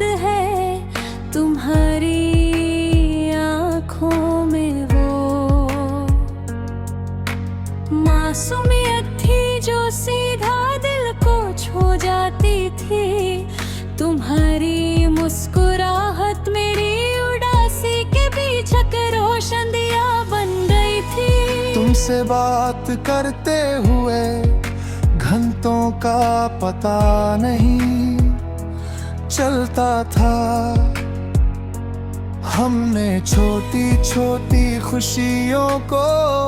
है तुम्हारी आँखों में वो मासूमियत थी जो सीधा दिल को छू जाती थी। तुम्हारी मुस्कुराहट मेरी उदासी के बीच रोशन दिया बन गई थी। तुमसे बात करते हुए घंटों का पता नहीं चलता था। हमने छोटी छोटी खुशियों को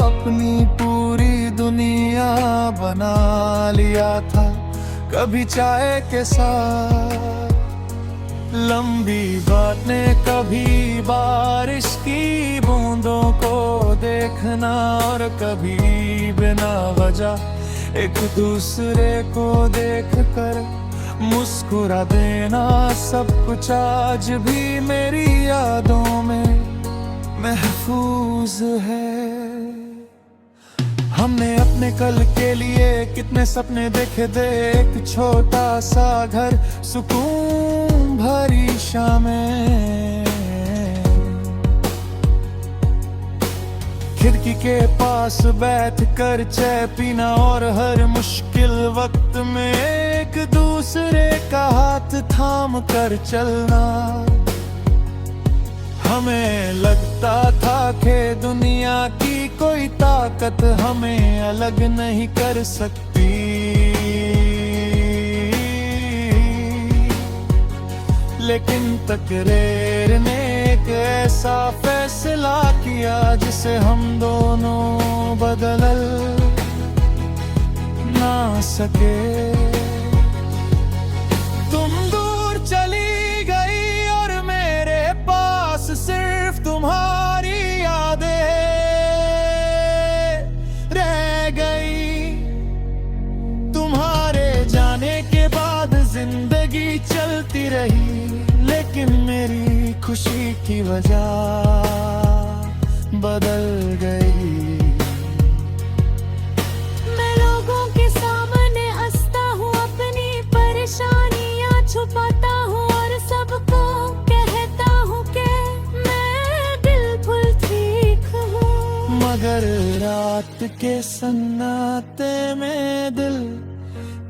अपनी पूरी दुनिया बना लिया था। कभी चाय के साथ लंबी बातें, कभी बारिश की बूंदों को देखना और कभी बिना वजह एक दूसरे को देखकर मुस्कुरा देना। सब कुछ आज भी मेरी यादों में महफूज है। हमने अपने कल के लिए कितने सपने देखे थे। एक छोटा सा घर, सुकून भरी शामें, खिड़की के पास बैठ कर चाय पीना और हर मुश्किल वक्त में एक दूसरे का हाथ थाम कर चलना। हमें लगता था कि दुनिया की कोई ताकत हमें अलग नहीं कर सकती। लेकिन तकदीर ने एक ऐसा फैसला किया जिसे हम दोनों बदल ना सके। तुम दूर चली गई और मेरे पास सिर्फ तुम्हारी यादें रह गई। तुम्हारे जाने के बाद जिंदगी चलती रही, लेकिन मेरी खुशी की वजह बदल गई। मैं लोगों के सामने हंसता हूँ, अपनी परेशानियाँ छुपाता हूँ और सबको कहता हूँ कि मैं बिल्कुल ठीक हूँ। मगर रात के सन्नाटे में दिल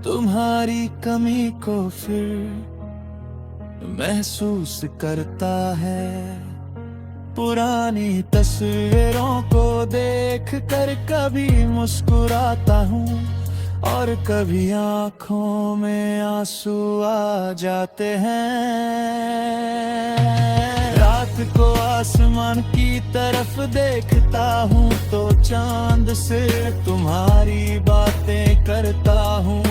तुम्हारी कमी को फिर महसूस करता है। पुरानी तस्वीरों को देख कर कभी मुस्कुराता हूँ और कभी आँखों में आंसू आ जाते हैं। रात को आसमान की तरफ देखता हूँ तो चांद से तुम्हारी बातें करता हूँ।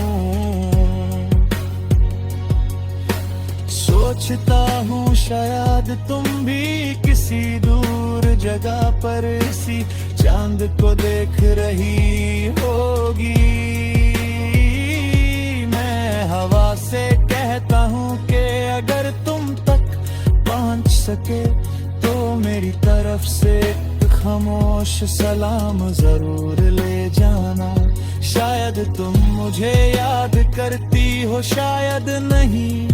सोचता हूँ शायद तुम भी किसी दूर जगह पर इसी चांद को देख रही होगी। मैं हवा से कहता हूँ कि अगर तुम तक पहुँच सके तो मेरी तरफ से खामोश सलाम जरूर ले जाना। शायद तुम मुझे याद करती हो, शायद नहीं,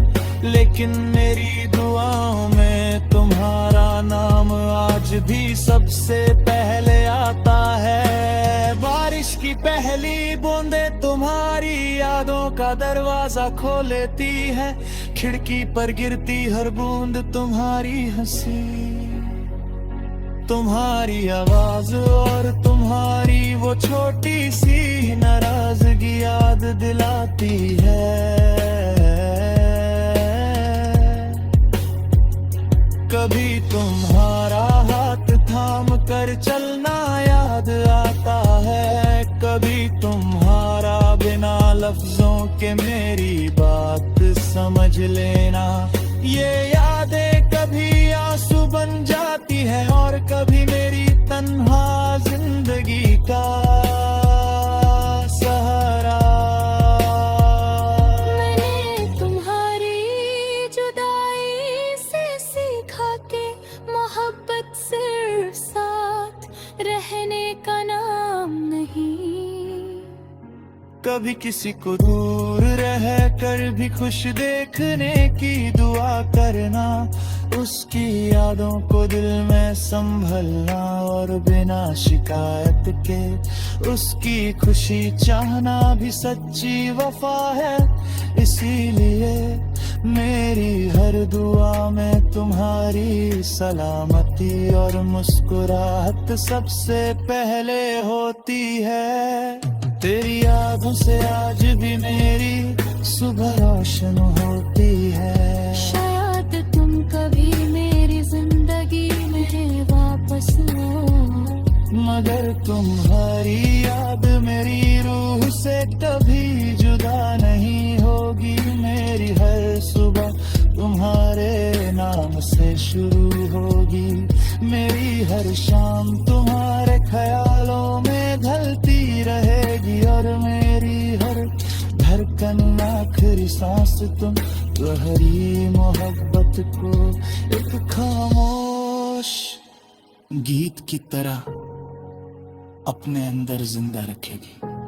लेकिन मेरी दुआओं में तुम्हारा नाम आज भी सबसे पहले आता है। बारिश की पहली बूंदें तुम्हारी यादों का दरवाजा खोल लेती है। खिड़की पर गिरती हर बूंद तुम्हारी हंसी, तुम्हारी आवाज और तुम्हारी वो छोटी सी नाराजगी याद दिलाती है। कभी तुम्हारा हाथ थाम कर चलना याद आता है, कभी तुम्हारा बिना लफ्जों के मेरी बात समझ लेना। ये यादें कभी आंसू बन जाती है और कभी मेरी तन्हा जिंदगी का सहारा। मैंने तुम्हारी जुदाई से सीखा कि मोहब्बत सिर्फ साथ रहने का नाम नहीं। कभी किसी को दूर रह कर भी खुश देखने की दुआ करना, उसकी यादों को दिल में संभलना और बिना शिकायत के उसकी खुशी चाहना भी सच्ची वफा है। इसीलिए मेरी हर दुआ में तुम्हारी सलामती और मुस्कुराहट सबसे पहले होती है। तेरी यादों से आज भी मेरी सुबह रोशन होती है। शायद तुम कभी मेरी जिंदगी में वापस आओ, मगर तुम्हारी याद मेरी रूह से कभी जुदा नहीं होगी। मेरी हर सुबह तुम्हारे नाम से शुरू होगी, मेरी हर शाम तुम्हारे ख्यालों में ढलती रहेगी और मेरी हर धड़कन आखिरी सांस तुम तुम्हारी मोहब्बत को एक खामोश गीत की तरह अपने अंदर जिंदा रखेगी।